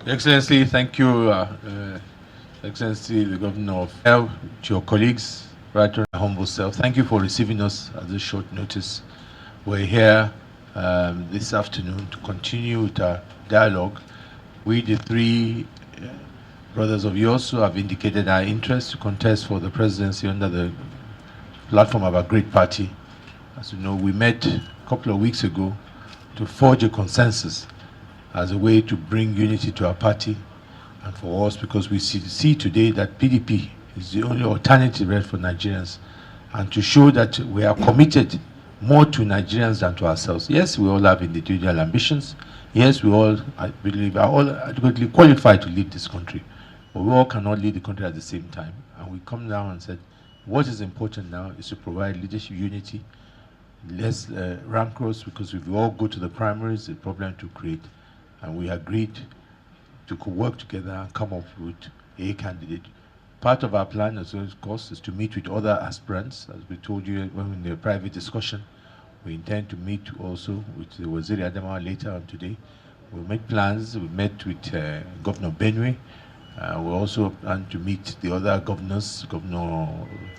Excellency, thank you, Excellency, the Governor of Health, to your colleagues, right on my humble self. Thank you for receiving us at this short notice. We're here this afternoon to continue with our dialogue. We, the three brothers of yours, who have indicated our interest to contest for the presidency under the platform of our great party. As you know, we met a couple of weeks ago to forge a consensus as a way to bring unity to our party and for us, because we see today that PDP is the only alternative right for Nigerians, and to show that we are committed more to Nigerians than to ourselves. Yes, we all have individual ambitions. Yes, we all, I believe, are all adequately qualified to lead this country, but we all cannot lead the country at the same time. And we come down and said, what is important now is to provide leadership unity, less rancors, because if we all go to the primaries, the problem to create. And we agreed to work together and come up with a candidate. Part of our plan, as well, of course, is to meet with other aspirants. As we told you when in the private discussion, we intend to meet also with the Waziri Adamawa later on today. We'll make plans. We met with Governor Benue. We also plan to meet the other governors, governor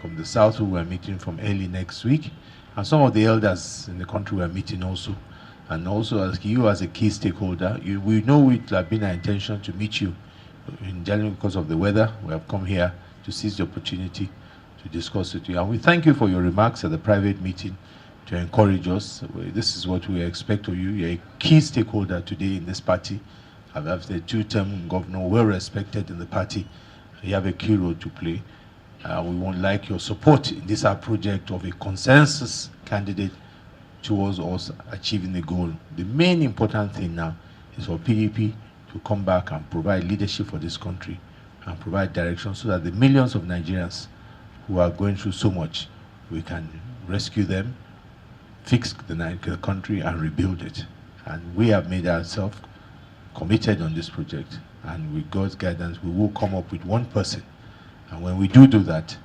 from the south, who we're meeting from early next week, and some of the elders in the country we're meeting also. And also, as you as a key stakeholder, we know it has been our intention to meet you in January because of the weather. We have come here to seize the opportunity to discuss with you. And we thank you for your remarks at the private meeting to encourage us. This is what we expect of you. You're a key stakeholder today in this party. As the two-term governor, well respected in the party, you have a key role to play. We would like your support in this our project of a consensus candidate towards us achieving the goal. The main important thing now is for PDP to come back and provide leadership for this country and provide direction so that the millions of Nigerians who are going through so much, we can rescue them, fix the country and rebuild it. And we have made ourselves committed on this project, and with God's guidance, we will come up with one person. And when we do that,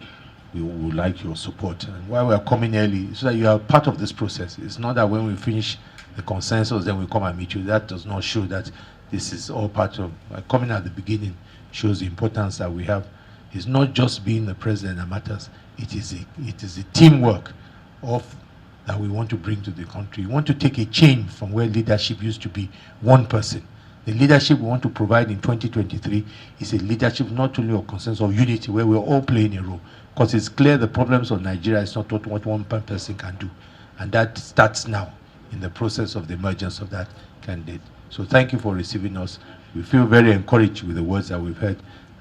we would like your support. And why we are coming early, so that you are part of this process. It's not that when we finish the consensus, then we come and meet you. That does not show that this is all part of, coming at the beginning shows the importance that we have. It's not just being the president that matters. It is a teamwork that we want to bring to the country. We want to take a change from where leadership used to be one person. The leadership we want to provide in 2023 is a leadership not only of consensus, of unity, where we're all playing a role. Because it's clear the problems of Nigeria is not what one person can do. And that starts now in the process of the emergence of that candidate. So thank you for receiving us. We feel very encouraged with the words that we've heard,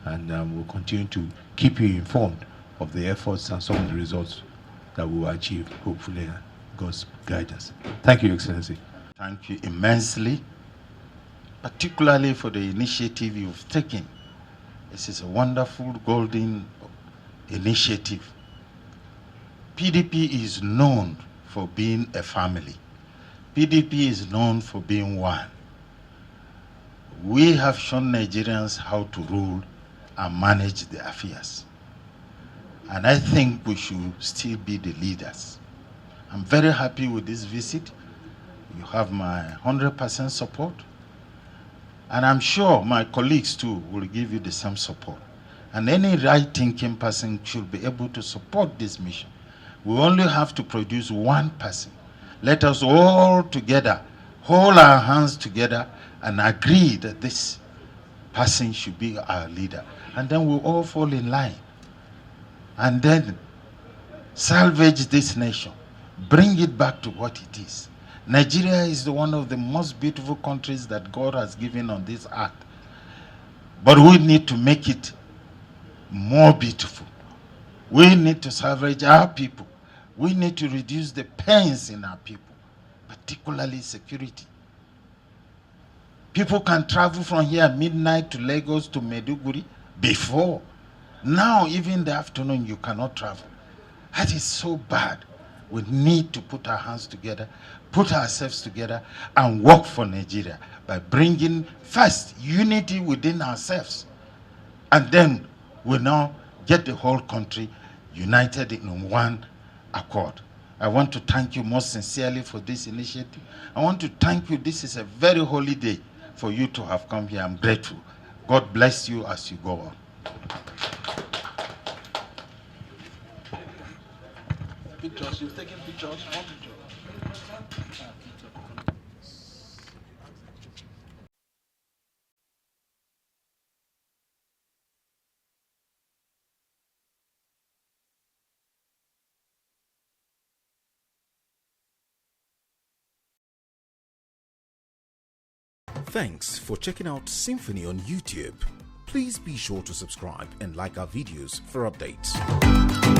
and we'll continue to keep you informed of the efforts and some of the results that we will achieve, hopefully, God's guidance. Thank you, Excellency. Thank you immensely, particularly for the initiative you've taken. This is a wonderful, golden initiative. PDP is known for being a family. PDP is known for being one. We have shown Nigerians how to rule and manage the affairs. And I think we should still be the leaders. I'm very happy with this visit. You have my 100% support. And I'm sure my colleagues too will give you the same support. And any right-thinking person should be able to support this mission. We only have to produce one person. Let us all together hold our hands together and agree that this person should be our leader. And then we'll all fall in line. And then salvage this nation. Bring it back to what it is. Nigeria is one of the most beautiful countries that God has given on this earth. But we need to make it more beautiful. We need to salvage our people. We need to reduce the pains in our people, particularly security. People can travel from here at midnight to Lagos to Maiduguri before. Now, even in the afternoon, you cannot travel. That is so bad. We need to put our hands together, put ourselves together, and work for Nigeria by bringing first unity within ourselves. And then we now get the whole country united in one accord. I want to thank you most sincerely for this initiative. I want to thank you. This is a very holy day for you to have come here. I'm grateful. God bless you as you go on. Pictures, you've taken pictures. One picture. Thanks for checking out Symphony on YouTube. Please be sure to subscribe and like our videos for updates.